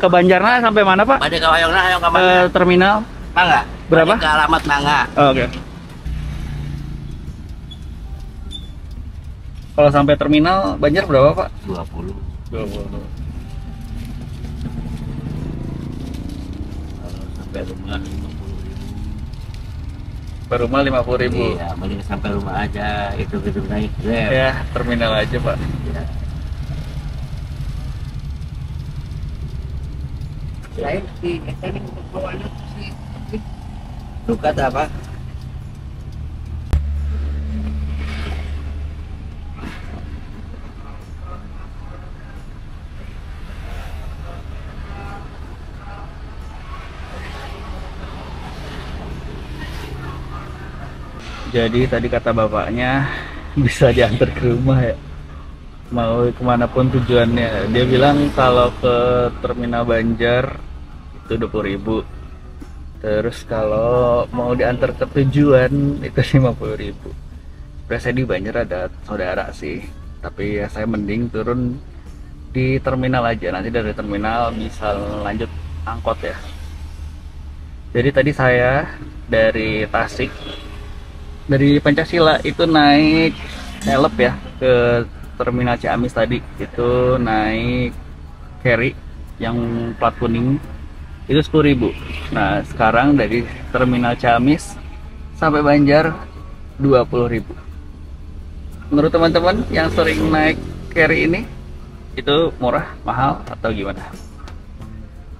Ke Banjarna sampai mana Pak? Pada kawayongna hayang ka mana? Terminal. Mangga. Berapa? Pada ke alamat Mangga. Oh, oke. Kalau sampai terminal Banjar berapa Pak? 20. 20. Sampai rumah 50.000. Per rumah 50.000. Iya, mending sampai rumah aja itu naik Grab. Ya, terminal aja Pak. Ya. Lain di ini bawaannya sih. Luka apa? Jadi tadi kata bapaknya bisa diantar ke rumah ya, mau kemanapun tujuannya. Dia bilang kalau ke Terminal Banjar itu 20.000, terus kalau mau diantar ke tujuan itu 50.000. Biasanya di Banjar ada saudara sih, Tapi ya saya mending turun di terminal aja. Nanti dari terminal bisa lanjut angkot ya. Jadi tadi saya dari Tasik, dari Pancasila itu naik Elep ya ke terminal Ciamis tadi. Itu naik ferry yang plat kuning itu 10.000. Nah sekarang dari terminal Ciamis sampai Banjar 20.000. Menurut teman-teman yang sering naik ferry ini, itu murah, mahal, atau gimana?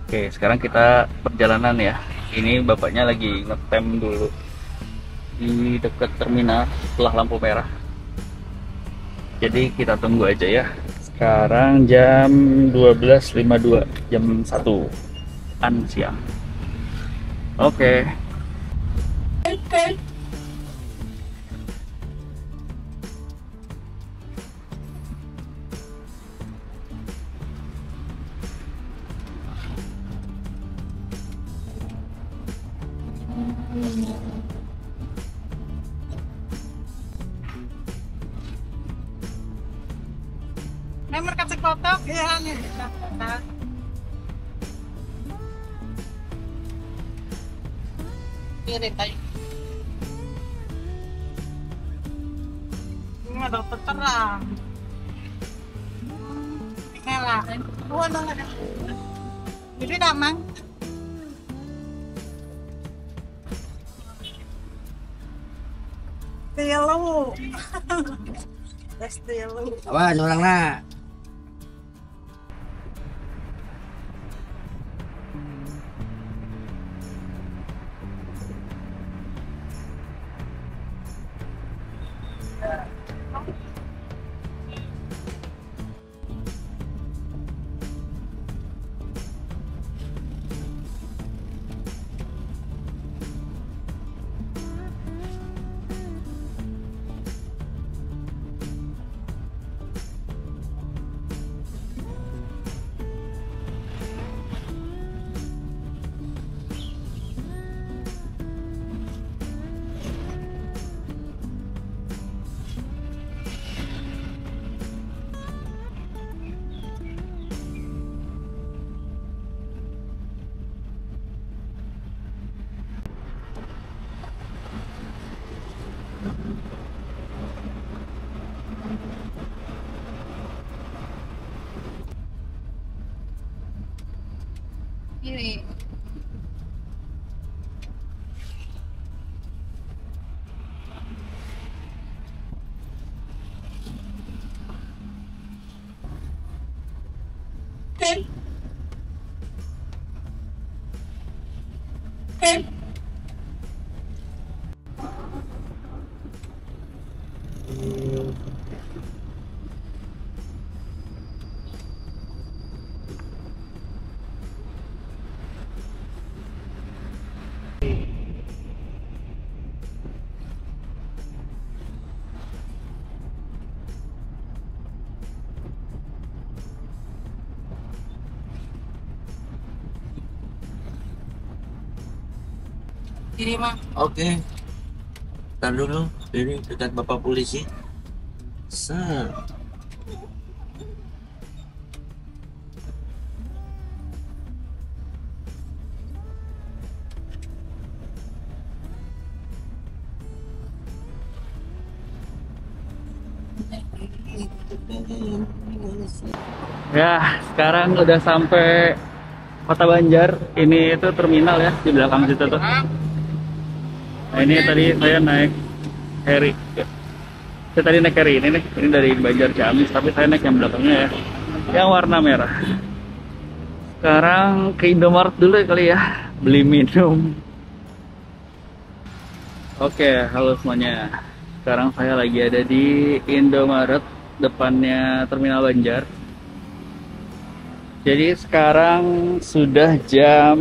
Oke, sekarang kita perjalanan ya. Ini bapaknya lagi ngetem dulu di dekat terminal setelah lampu merah. Jadi kita tunggu aja ya. Sekarang jam 12.52, jam 1-an siang. Oke. Nomor kasih foto ya nih. Kiri tay. Ini ada terang. Nela. Dua dong ada. Jadi damang. Telu. Tes telu. Apa orang nak? Ini. Kiri mah. Oke. Ntar dulu, ini dekat bapak polisi. Set. Ya, sekarang udah sampai Kota Banjar. Ini itu terminal ya di belakang situ tuh. Nah, ini tadi saya naik ferry. Saya tadi naik ferry ini nih. Ini dari Banjar Ciamis, tapi saya naik yang belakangnya ya, yang warna merah. Sekarang ke Indomaret dulu kali ya, beli minum. Oke, halo semuanya. Sekarang saya lagi ada di Indomaret, depannya Terminal Banjar. Jadi sekarang sudah jam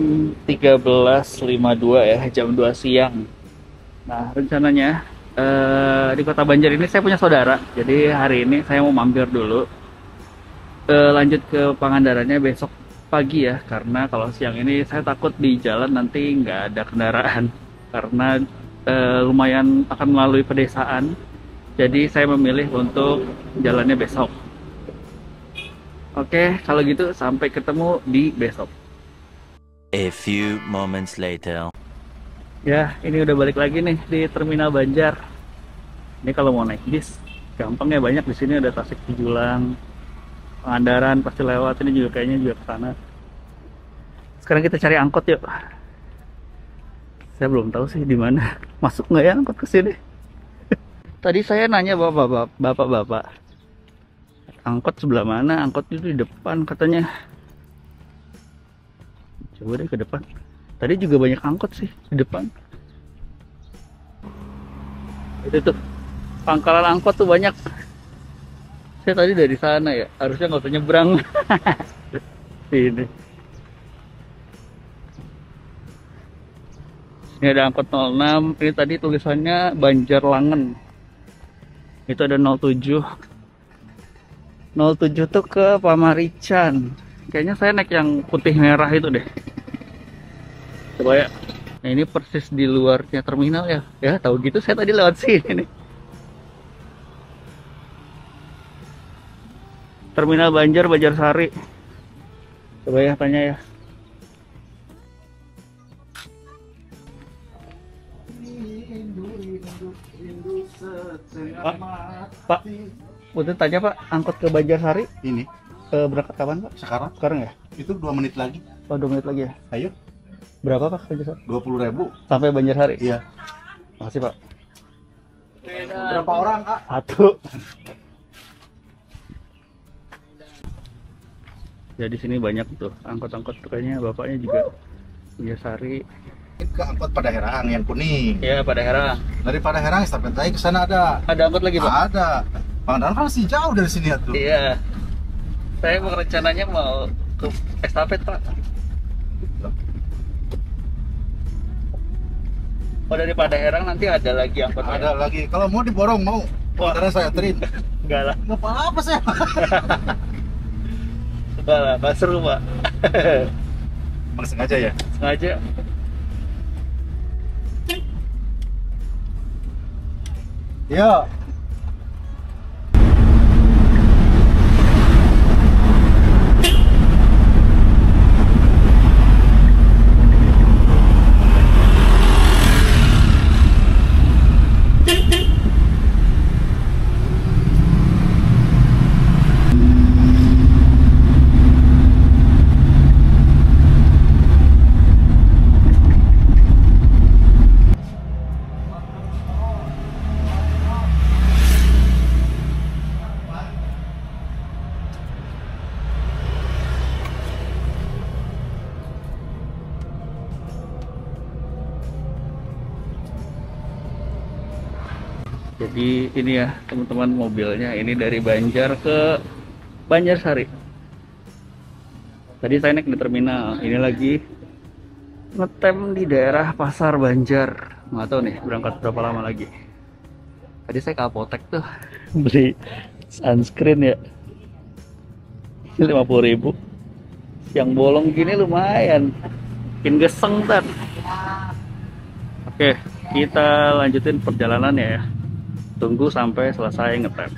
13.52 ya, jam 2 siang. Nah, rencananya di Kota Banjar ini saya punya saudara. Jadi hari ini saya mau mampir dulu. Lanjut ke Pangandarannya besok pagi ya, karena kalau siang ini saya takut di jalan nanti nggak ada kendaraan. Karena lumayan akan melalui pedesaan. Jadi saya memilih untuk jalannya besok. Oke, kalau gitu sampai ketemu di besok. A few moments later. Ya, ini udah balik lagi nih di Terminal Banjar. Ini kalau mau naik bis, gampang ya, banyak di sini ada Tasik Pijulang, Pangandaran pasti lewat, ini juga kayaknya juga ke sana. Sekarang kita cari angkot yuk. Saya belum tahu sih di mana. Masuk nggak ya angkot ke sini? Tadi saya nanya bapak-bapak, angkot sebelah mana? Angkot itu di depan katanya. Coba deh ke depan. Tadi juga banyak angkot sih di depan. Itu tuh pangkalan angkot tuh banyak. Saya tadi dari sana ya, harusnya nggak usah nyebrang. Sini. Ini ada angkot 06. Ini tadi tulisannya Banjarlangen. Itu ada 07. 07 tuh ke Pamarican. Kayaknya saya naik yang putih merah itu deh. Coba ya. Nah, ini persis di luarnya terminal ya. Ya, tahu gitu saya tadi lewat sini nih. Terminal Banjar, Banjarsari. Coba ya tanya ya. Pak, udah tanya Pak, angkot ke Banjarsari Ini berangkat kapan Pak? sekarang Sekarang ya? itu 2 menit lagi. Oh, 2 menit lagi ya? Ayo, Berapa Pak Banjarsari? 20.000. Sampai Banjarsari? Iya. Makasih Pak. Berapa orang, Kak? Satu. Ya di sini banyak tuh angkot-angkot, kayaknya bapaknya juga Banjarsari. Ke angkot Padaherang yang kuning. Ya, Padaherang. Dari Padaherang estafet lagi ke sana ada. Ada angkot lagi Pak? Ada. Pangandaran kan masih jauh dari sini ya tuh. Iya. Saya mau rencananya mau ke estafet Pak. Oh, dari Padaherang nanti ada lagi angkot? Ada lagi. Kalau mau diborong mau. Pangandaran saya terin. Enggak lah. Nggak apa-apa saya. Enggak lah, nggak seru Pak. Emang sengaja ya? Sengaja. Iya. Jadi ini ya teman-teman, mobilnya ini dari Banjar ke Banjarsari. Tadi saya naik di terminal, ini lagi ngetem di daerah Pasar Banjar. Nggak tahu nih berangkat berapa lama lagi. Tadi saya ke apotek tuh beli sunscreen ya, 50.000. Yang bolong gini lumayan, bikin geseng ntar. Oke, kita lanjutin perjalanannya ya. Tunggu sampai selesai ngetem.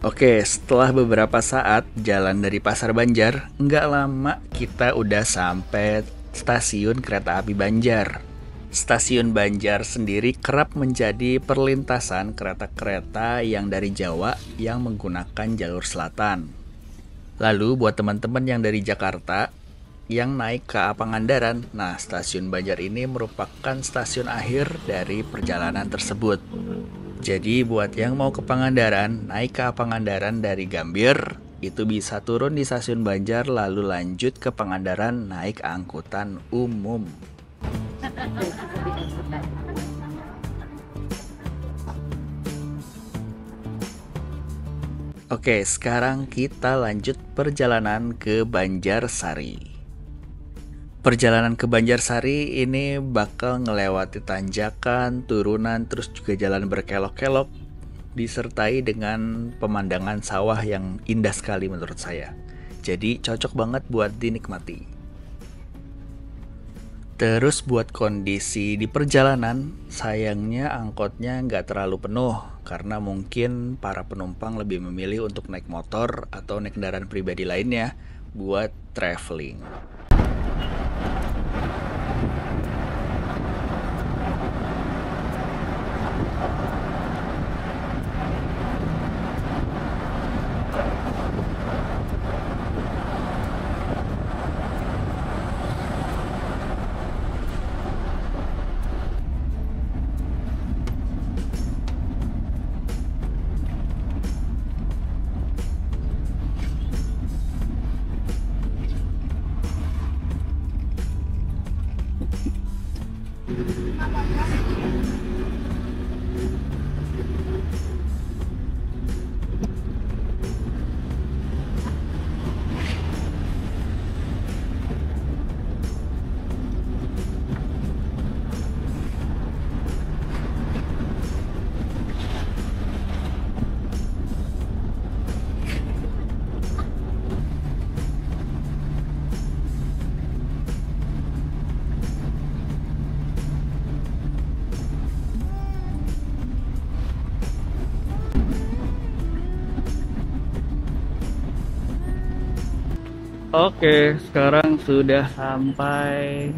Oke, setelah beberapa saat jalan dari Pasar Banjar, nggak lama kita udah sampai stasiun kereta api Banjar. Stasiun Banjar sendiri kerap menjadi perlintasan kereta-kereta yang dari Jawa yang menggunakan jalur selatan. Lalu buat teman-teman yang dari Jakarta yang naik ke Pangandaran, nah stasiun Banjar ini merupakan stasiun akhir dari perjalanan tersebut. Jadi buat yang mau ke Pangandaran, naik ke Pangandaran dari Gambir, itu bisa turun di stasiun Banjar lalu lanjut ke Pangandaran naik angkutan umum. Oke, sekarang kita lanjut perjalanan ke Banjarsari. Perjalanan ke Banjarsari ini bakal ngelewati tanjakan, turunan, terus juga jalan berkelok-kelok. disertai dengan pemandangan sawah yang indah sekali menurut saya. Jadi cocok banget buat dinikmati. Terus buat kondisi di perjalanan, sayangnya angkotnya nggak terlalu penuh karena mungkin para penumpang lebih memilih untuk naik motor atau naik kendaraan pribadi lainnya buat traveling. Oke, sekarang sudah sampai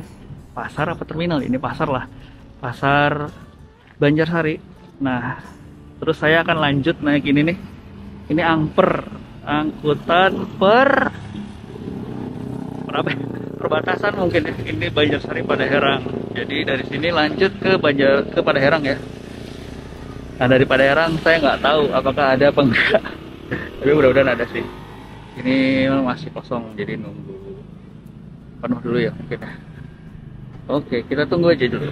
pasar apa terminal? Ini pasar lah, pasar Banjarsari. Nah, terus saya akan lanjut naik ini nih. Ini angper, angkutan berapa? Perbatasan mungkin ya. Ini Banjarsari Padaherang. Jadi dari sini lanjut ke Padaherang ya. Nah dari Padaherang saya nggak tahu apakah ada apa enggak. Tapi mudah-mudahan ada sih. Ini masih kosong, jadi nunggu penuh dulu ya mungkin ya. Oke, kita tunggu aja dulu.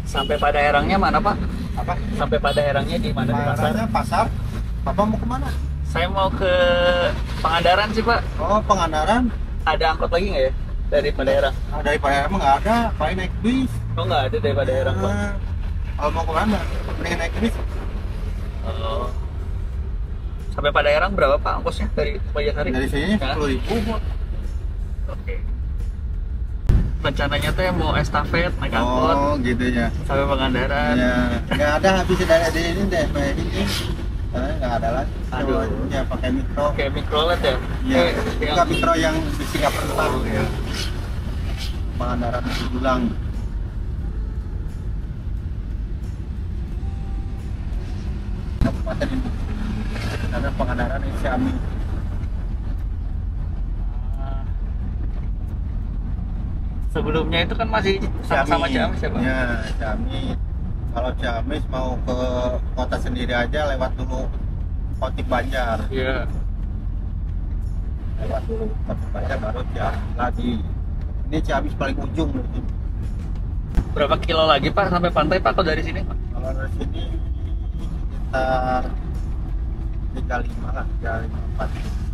Sampai Padaherangnya mana Pak? Apa? Sampai Padaherangnya di mana? Di pasar? Daerahnya pasar. Bapak mau kemana? Saya mau ke Pangandaran sih Pak. Oh, Pangandaran. Ada angkot lagi nggak ya dari Padaherang? Dari Pangandaran mah nggak ada. Paling naik bis. Oh nggak ada dari Padaherang Pak. Kalau mau kemana? Mending naik bis. Oh. Sampai Padaherang berapa Pak ongkosnya dari Banjarsari? Dari sini 10.000. Oke. Rencananya tuh mau estafet naik angkot. Oh, gitu ya. Sampai Pangandaran. Ya, nggak ada habis dari ini deh, ini. Nggak ada lagi. Aduh. Ya pakai mikro. Kayak mikrolet ya? Ya, Yang nggak mikro yang bisi nggak perlu. Oh, iya. Pangandaran Dulang. Kabupaten ini. Karena Pangandaran ini Ciamis. Sebelumnya itu kan masih sama-sama Ciamis ya Pak? Ya, Ciamis. Kalau Ciamis mau ke kota sendiri aja lewat dulu Kotik Banjar. Iya. Lewat dulu Kotik Banjar baru Ciamis lagi. Ini Ciamis paling ujung. Berapa kilo lagi Pak sampai pantai Pak kalau dari sini Pak? Kalau dari sini sekitar 35 lah, 354.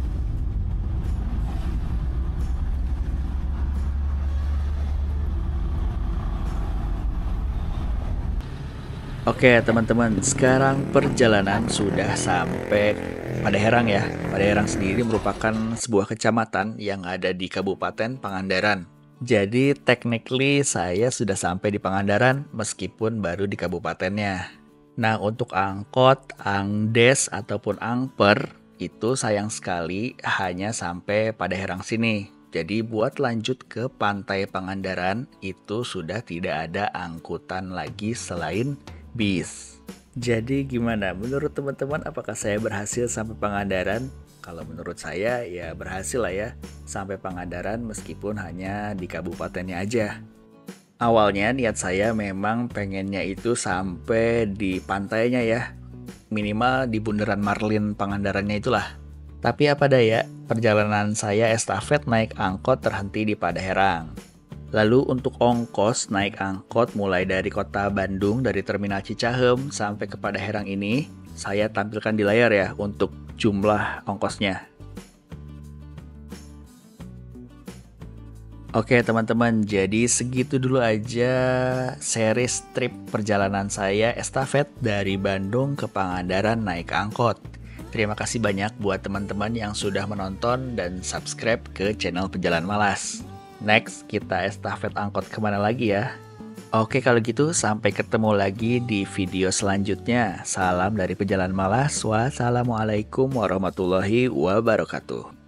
Oke teman-teman, sekarang perjalanan sudah sampai Padaherang ya. Padaherang sendiri merupakan sebuah kecamatan yang ada di Kabupaten Pangandaran. Jadi technically saya sudah sampai di Pangandaran meskipun baru di kabupatennya. Nah untuk angkot, angdes ataupun angper itu sayang sekali hanya sampai Padaherang sini. Jadi buat lanjut ke Pantai Pangandaran itu sudah tidak ada angkutan lagi selain bis. Jadi gimana? Menurut teman-teman apakah saya berhasil sampai Pangandaran? Kalau menurut saya ya berhasil lah ya sampai Pangandaran meskipun hanya di kabupatennya aja. Awalnya niat saya memang pengennya itu sampai di pantainya ya. Minimal di bundaran Marlin Pangandarannya itulah. Tapi apa daya, perjalanan saya estafet naik angkot terhenti di Padaherang. Lalu untuk ongkos naik angkot mulai dari kota Bandung dari Terminal Cicahem sampai ke Padaherang ini, saya tampilkan di layar ya untuk jumlah ongkosnya. Oke teman-teman, jadi segitu dulu aja series trip perjalanan saya estafet dari Bandung ke Pangandaran naik angkot. Terima kasih banyak buat teman-teman yang sudah menonton dan subscribe ke channel Pejalan Malas. Next, kita estafet angkot kemana lagi ya? Oke kalau gitu, sampai ketemu lagi di video selanjutnya. Salam dari Pejalan Malas. Wassalamualaikum warahmatullahi wabarakatuh.